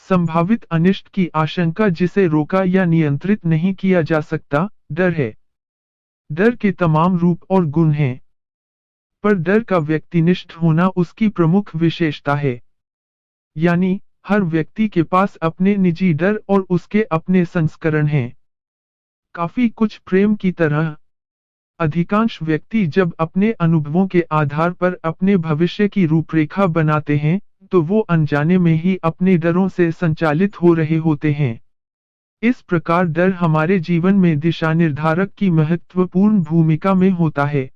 संभावित अनिष्ट की आशंका जिसे रोका या नियंत्रित नहीं किया जा सकता, डर है। डर के तमाम रूप और गुण हैं, पर डर का व्यक्तिनिष्ठ होना उसकी प्रमुख विशेषता है। यानी, हर व्यक्ति के पास अपने निजी डर और उसके अपने संस्करण हैं। काफी कुछ प्रेम की तरह, अधिकांश व्यक्ति जब अपने अनुभवों के आधार पर अपने भविष्य की रूपरेखा बनाते हैं, तो वो अनजाने में ही अपने डरों से संचालित हो रहे होते हैं। इस प्रकार डर हमारे जीवन में दिशा निर्धारक की महत्वपूर्ण भूमिका में होता है।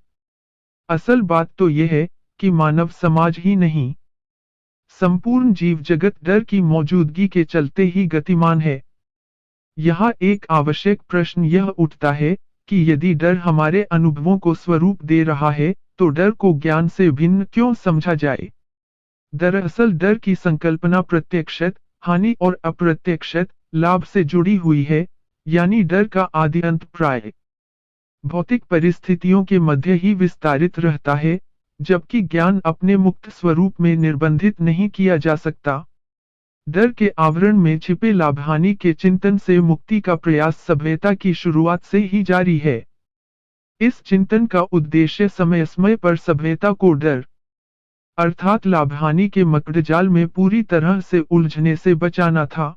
असल बात तो यह है कि मानव समाज ही नहीं, संपूर्ण जीव जगत डर की मौजूदगी के चलते ही गतिमान है। यहाँ एक आवश्यक प्रश्न यह उठता है कि यदि डर हमारे अनुभवों को स्वरूप दे रहा है, तो डर को ज्ञान से भिन्न क्यों समझा जाए? दरअसल डर की संकल्पना प्रत्यक्षत, हानि और अप्रत्यक्षत, लाभ से जुड़ी हुई है, यानी डर का आदि अंत प्राय भौतिक परिस्थितियों के मध्य ही विस्तारित रहता है, जबकि ज्ञान अपने मुक्त स्वरूप में निर्बंधित नहीं किया जा सकता। डर के आवरण में छिपे लाभ-हानि के चिंतन से मुक्ति का प्रयास सभ्यता की शुरुआत से ही जारी है। इस चिंतन का उद्देश्य समय समय पर सभ्यता को डर, अर्थात लाभ-हानि के मकड़जाल में पूरी तरह से उलझने से बचाना था।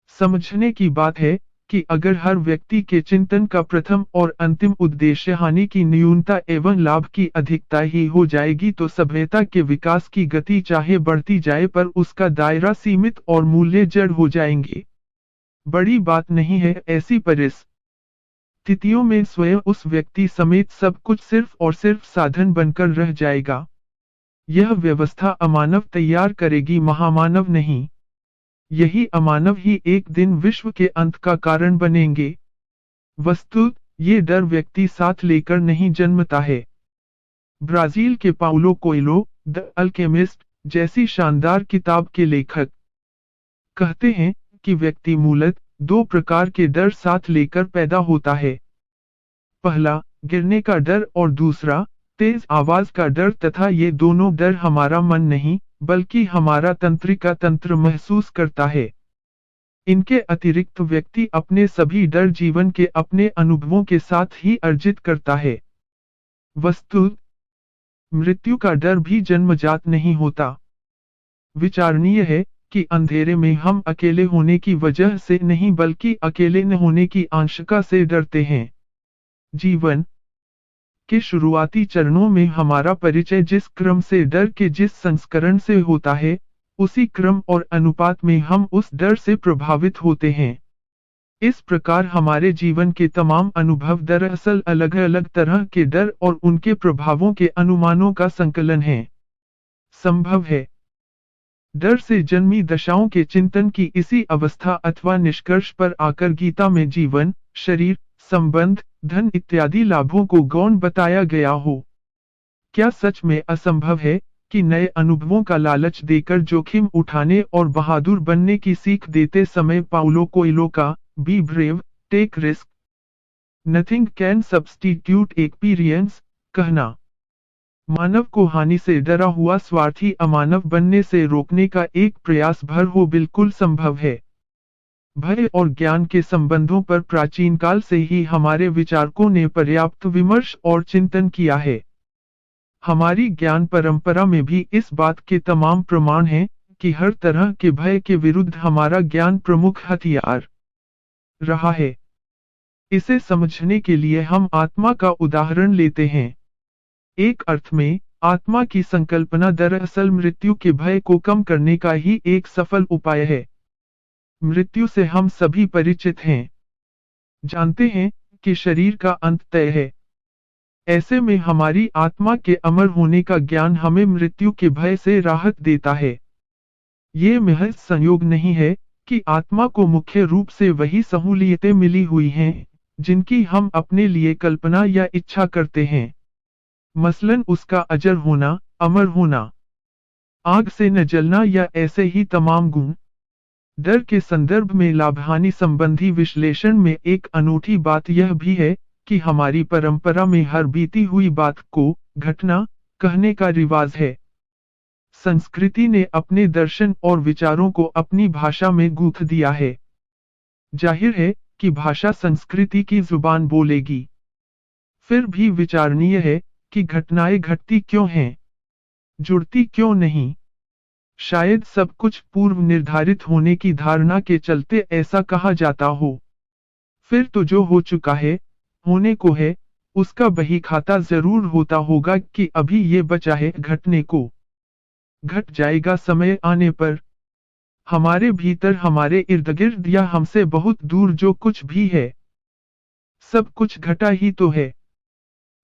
समझने की बात है कि अगर हर व्यक्ति के चिंतन का प्रथम और अंतिम उद्देश्य हानि की न्यूनता एवं लाभ की अधिकता ही हो जाएगी, तो सभ्यता के विकास की गति चाहे बढ़ती जाए पर उसका दायरा सीमित और मूल्य जड़ हो जाएंगे। बड़ी बात नहीं है ऐसी परिस्थितियों में स्वयं उस व्यक्ति समेत सब कुछ सिर्फ और सिर्फ साधन बनकर रह जाएगा। यह व्यवस्था अमानव तैयार करेगी, महामानव नहीं। यही अमानव ही एक दिन विश्व के अंत का कारण बनेंगे। वस्तुत ये डर व्यक्ति साथ लेकर नहीं जन्मता है। ब्राजील के पाउलो कोएल्हो, द अल्केमिस्ट जैसी शानदार किताब के लेखक कहते हैं कि व्यक्ति मूलतः दो प्रकार के डर साथ लेकर पैदा होता है। पहला, गिरने का डर और दूसरा, तेज आवाज का डर, तथा ये दोनों डर हमारा मन नहीं, बल्कि हमारा तंत्रिका तंत्र महसूस करता है। इनके अतिरिक्त व्यक्ति अपने सभी डर जीवन के अपने अनुभवों के साथ ही अर्जित करता है। वस्तुतः मृत्यु का डर भी जन्मजात नहीं होता। विचारणीय है कि अंधेरे में हम अकेले होने की वजह से नहीं, बल्कि अकेले न होने की आशंका से डरते हैं। जीवन के शुरुआती चरणों में हमारा परिचय जिस क्रम से डर के जिस संस्करण से होता है, उसी क्रम और अनुपात में हम उस डर से प्रभावित होते हैं। इस प्रकार हमारे जीवन के तमाम अनुभव दरअसल अलग अलग तरह के डर और उनके प्रभावों के अनुमानों का संकलन है। संभव है डर से जन्मी दशाओं के चिंतन की इसी अवस्था अथवा निष्कर्ष पर आकर गीता में जीवन, शरीर, संबंध, धन इत्यादि लाभों को गौण बताया गया हो। क्या सच में असंभव है कि नए अनुभवों का लालच देकर जोखिम उठाने और बहादुर बनने की सीख देते समय पाउलो कोएल्हो का be brave, take risk, nothing can substitute experience कहना मानव को हानि से डरा हुआ स्वार्थी अमानव बनने से रोकने का एक प्रयास भर हो बिल्कुल संभव है। भय और ज्ञान के संबंधों पर प्राचीन काल से ही हमारे विचारकों ने पर्याप्त विमर्श और चिंतन किया है। हमारी ज्ञान परंपरा में भी इस बात के तमाम प्रमाण हैं कि हर तरह के भय के विरुद्ध हमारा ज्ञान प्रमुख हथियार रहा है। इसे समझने के लिए हम आत्मा का उदाहरण लेते हैं। एक अर्थ में आत्मा की संकल्पना दरअसल मृत्यु के भय को कम करने का ही एक सफल उपाय है। मृत्यु से हम सभी परिचित हैं, जानते हैं कि शरीर का अंत तय है। ऐसे में हमारी आत्मा के अमर होने का ज्ञान हमें मृत्यु के भय से राहत देता है। ये महज संयोग नहीं है कि आत्मा को मुख्य रूप से वही सहूलियतें मिली हुई हैं जिनकी हम अपने लिए कल्पना या इच्छा करते हैं। मसलन उसका अजर होना, अमर होना, आग से न जलना या ऐसे ही तमाम गुण। डर के संदर्भ में लाभ-हानि संबंधी विश्लेषण में एक अनूठी बात यह भी है कि हमारी परंपरा में हर बीती हुई बात को घटना कहने का रिवाज है। संस्कृति ने अपने दर्शन और विचारों को अपनी भाषा में गूंथ दिया है। जाहिर है कि भाषा संस्कृति की जुबान बोलेगी। फिर भी विचारणीय है कि घटनाएं घटती क्यों हैं, जुड़ती क्यों नहीं। शायद सब कुछ पूर्व निर्धारित होने की धारणा के चलते ऐसा कहा जाता हो। फिर तो जो हो चुका है, होने को है, उसका बही खाता जरूर होता होगा कि अभी ये बचा है घटने को। घट जाएगा समय आने पर। हमारे भीतर, हमारे इर्द गिर्द या हमसे बहुत दूर जो कुछ भी है, सब कुछ घटा ही तो है।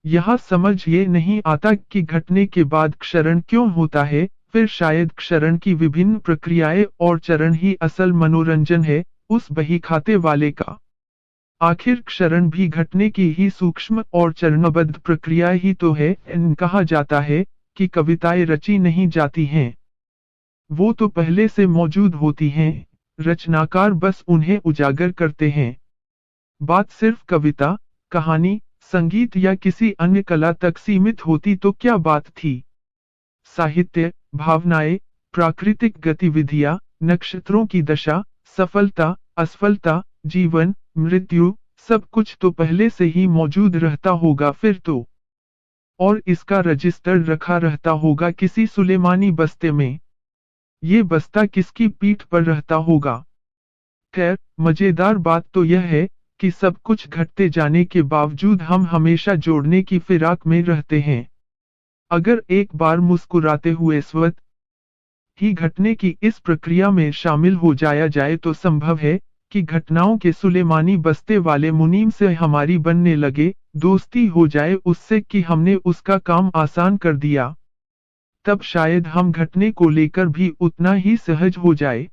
यहाँ समझ ये नहीं आता कि घटने के बाद क्षरण क्यों होता है। फिर शायद क्षरण की विभिन्न प्रक्रियाएं और चरण ही असल मनोरंजन है उस बही खाते वाले का। आखिर क्षरण भी घटने की ही सूक्ष्म और चरणबद्ध प्रक्रिया ही तो है। कहा जाता है कि कविताएं रची नहीं जाती हैं, वो तो पहले से मौजूद होती हैं, रचनाकार बस उन्हें उजागर करते हैं। बात सिर्फ कविता, कहानी, संगीत या किसी अन्य कला तक सीमित होती तो क्या बात थी। साहित्य, भावनाएं, प्राकृतिक गतिविधियां, नक्षत्रों की दशा, सफलता, असफलता, जीवन, मृत्यु, सब कुछ तो पहले से ही मौजूद रहता होगा फिर तो। और इसका रजिस्टर रखा रहता होगा किसी सुलेमानी बस्ते में। ये बस्ता किसकी पीठ पर रहता होगा। खैर, मजेदार बात तो यह है कि सब कुछ घटते जाने के बावजूद हम हमेशा जोड़ने की फिराक में रहते हैं। अगर एक बार मुस्कुराते हुए स्वतः ही घटने की इस प्रक्रिया में शामिल हो जाया जाए तो संभव है कि घटनाओं के सुलेमानी बस्ते वाले मुनीम से हमारी बनने लगे, दोस्ती हो जाए उससे कि हमने उसका काम आसान कर दिया। तब शायद हम घटने को लेकर भी उतना ही सहज हो जाए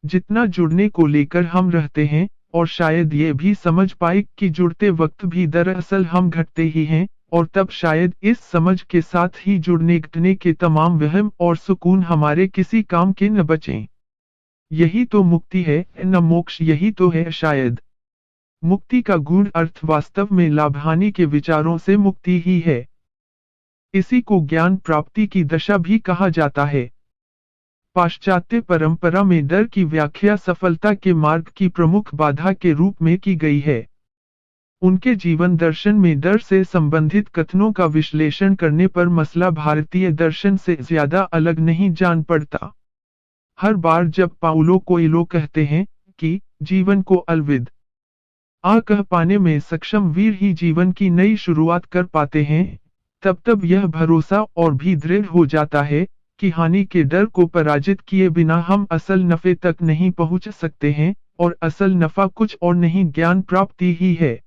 जितना जुड़ने को लेकर हम रहते हैं, और शायद ये भी समझ पाए कि जुड़ते वक्त भी दरअसल हम घटते ही हैं, और तब शायद इस समझ के साथ ही जुड़ने घटने के तमाम वहम और सुकून हमारे किसी काम के न बचें। यही तो मुक्ति है, न मोक्ष। यही तो है शायद मुक्ति का गूढ़ अर्थ। वास्तव में लाभ-हानि के विचारों से मुक्ति ही है। इसी को ज्ञान प्राप्ति की दशा भी कहा जाता है। पाश्चात्य परंपरा में डर की व्याख्या सफलता के मार्ग की प्रमुख बाधा के रूप में की गई है। उनके जीवन दर्शन में डर से संबंधित कथनों का विश्लेषण करने पर मसला भारतीय दर्शन से ज्यादा अलग नहीं जान पड़ता। हर बार जब पाउलो कोएल्हो कहते हैं कि जीवन को अलविदा कह पाने में सक्षम वीर ही जीवन की नई शुरुआत कर पाते हैं, तब यह भरोसा और भी दृढ़ हो जाता है कि हानि के डर को पराजित किए बिना हम असल नफे तक नहीं पहुंच सकते हैं, और असल नफा कुछ और नहीं, ज्ञान प्राप्ति ही है।